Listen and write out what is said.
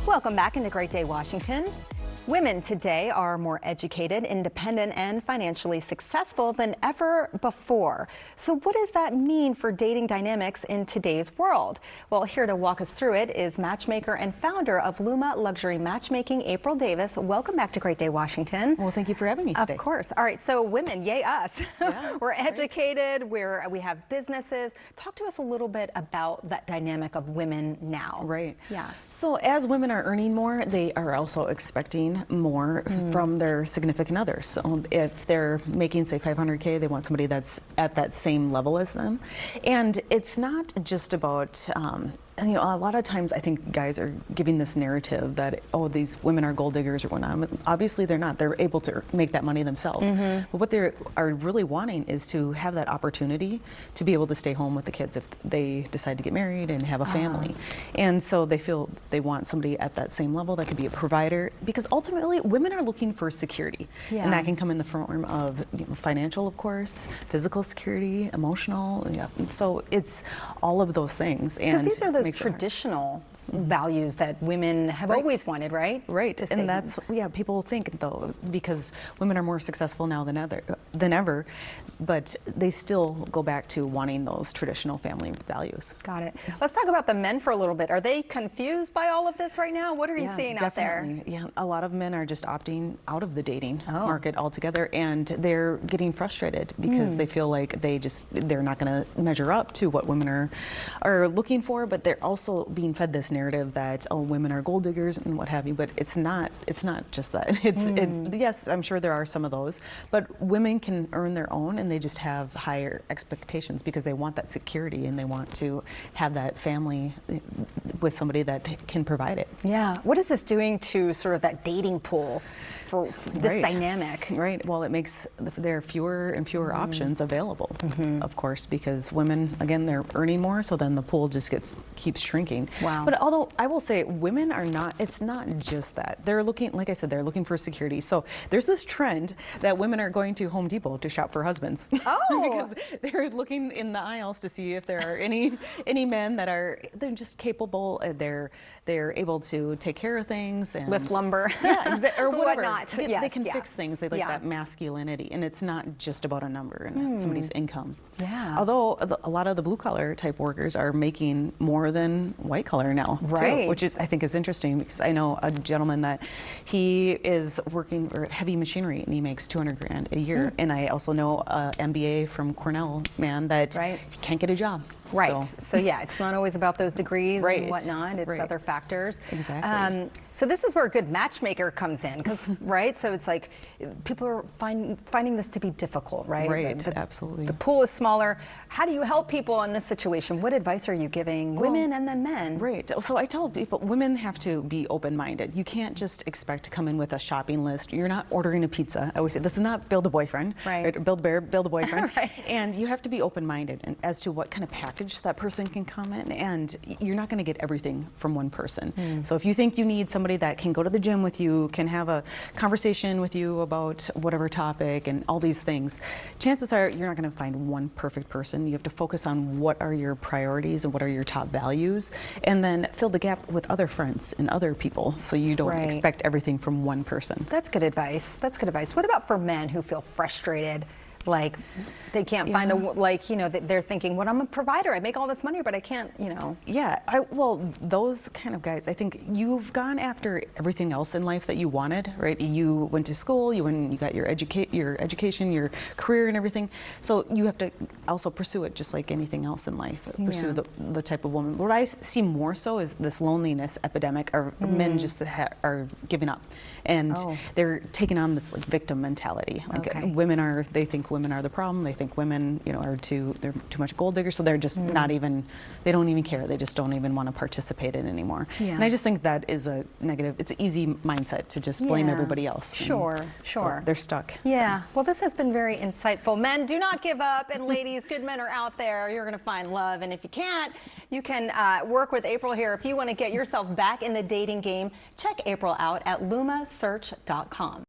Welcome back into Great Day, Washington. Women today are more educated, independent, and financially successful than ever before. So what does that mean for dating dynamics in today's world? Well, here to walk us through it is matchmaker and founder of Luma Luxury Matchmaking, April Davis. Welcome back to Great Day, Washington. Well, thank you for having me today. Of course. All right, so women, yay us. Yeah, We're educated, we have businesses. Talk to us a little bit about that dynamic of women now. Right. Yeah. So as women are earning more, they are also expecting more from their significant others. So if they're making, say, $500K, they want somebody that's at that same level as them. And it's not just about, you know, a lot of times I think guys are giving this narrative that, oh, these women are gold diggers or whatnot. But obviously they're not. They're able to make that money themselves. But what they are really wanting is to have that opportunity to be able to stay home with the kids if they decide to get married and have a family. And so they feel they want somebody at that same level that could be a provider, because ultimately women are looking for security. Yeah. And that can come in the form of, you know, financial, of course, physical security, emotional. Yeah. So it's all of those things. And so these are those traditional values that women have always wanted, right? Right, and that's, yeah, people think though, because women are more successful now than ever, but they still go back to wanting those traditional family values. Got it. Let's talk about the men for a little bit. Are they confused by all of this right now? What are you seeing out there? Yeah, a lot of men are just opting out of the dating market altogether, and they're getting frustrated because they feel like they're not going to measure up to what women are looking for, but they're also being fed this narrative that, oh, women are gold diggers and what have you, but it's not just that. It's yes, I'm sure there are some of those, but women can earn their own, and they just have higher expectations because they want that security and they want to have that family with somebody that can provide it. Yeah. What is this doing to sort of that dating pool for this dynamic? Right. Well, it makes there fewer and fewer options available, of course, because women, again, they're earning more, so then the pool just keeps shrinking. Wow. But although I will say, women are not, it's not just that. They're looking, like I said, they're looking for security. So there's this trend that women are going to Home Depot to shop for husbands. Oh! Because they're looking in the aisles to see if there are any men that they're just capable, they're able to take care of things and lift lumber. Yeah, or whatever. Whatnot. They can fix things. They like that masculinity, and it's not just about a number and somebody's income. Yeah. Although a lot of the blue collar type workers are making more than white collar now, right? Too, which I think is interesting, because I know a gentleman that he is working for heavy machinery and he makes $200,000 a year, and I also know an MBA from Cornell man that he can't get a job. Right. So yeah, it's not always about those degrees and whatnot. It's other factors. Exactly. So this is where a good matchmaker comes in, because so it's like people are finding this to be difficult, right? Right. Absolutely. The pool is smaller. How do you help people in this situation? What advice are you giving women and then men? Right. So I tell people, women have to be open-minded. You can't just expect to come in with a shopping list. You're not ordering a pizza. I always say this is not build a boyfriend. Right. Build bear, build a boyfriend. Right. And you have to be open-minded as to what kind of package that person can come in, and you're not going to get everything from one person. So if you think you need somebody that can go to the gym with you, can have a conversation with you about whatever topic and all these things, chances are you're not going to find one perfect person. You have to focus on what are your priorities and what are your top values, and then fill the gap with other friends and other people, so you don't expect everything from one person. That's good advice. That's good advice. What about for men who feel frustrated? Like they can't find they're thinking, well, I'm a provider, I make all this money, but I can't, Yeah, well, those kind of guys, I think you've gone after everything else in life that you wanted, right? You went to school, you got your education, your career and everything. So you have to also pursue it just like anything else in life, pursue the type of woman. What I see more so is this loneliness epidemic, or men just are giving up, and they're taking on this like victim mentality. Like they think women are the problem. They think women, they're too much gold diggers. So they're just not even, they don't even care. They just don't even want to participate in it anymore. Yeah. And I just think that is a negative. It's an easy mindset to just blame everybody else. Sure. So they're stuck. Yeah. Well, this has been very insightful. Men, do not give up. And ladies, good men are out there. You're going to find love. And if you can't, you can work with April here. If you want to get yourself back in the dating game, check April out at lumasearch.com.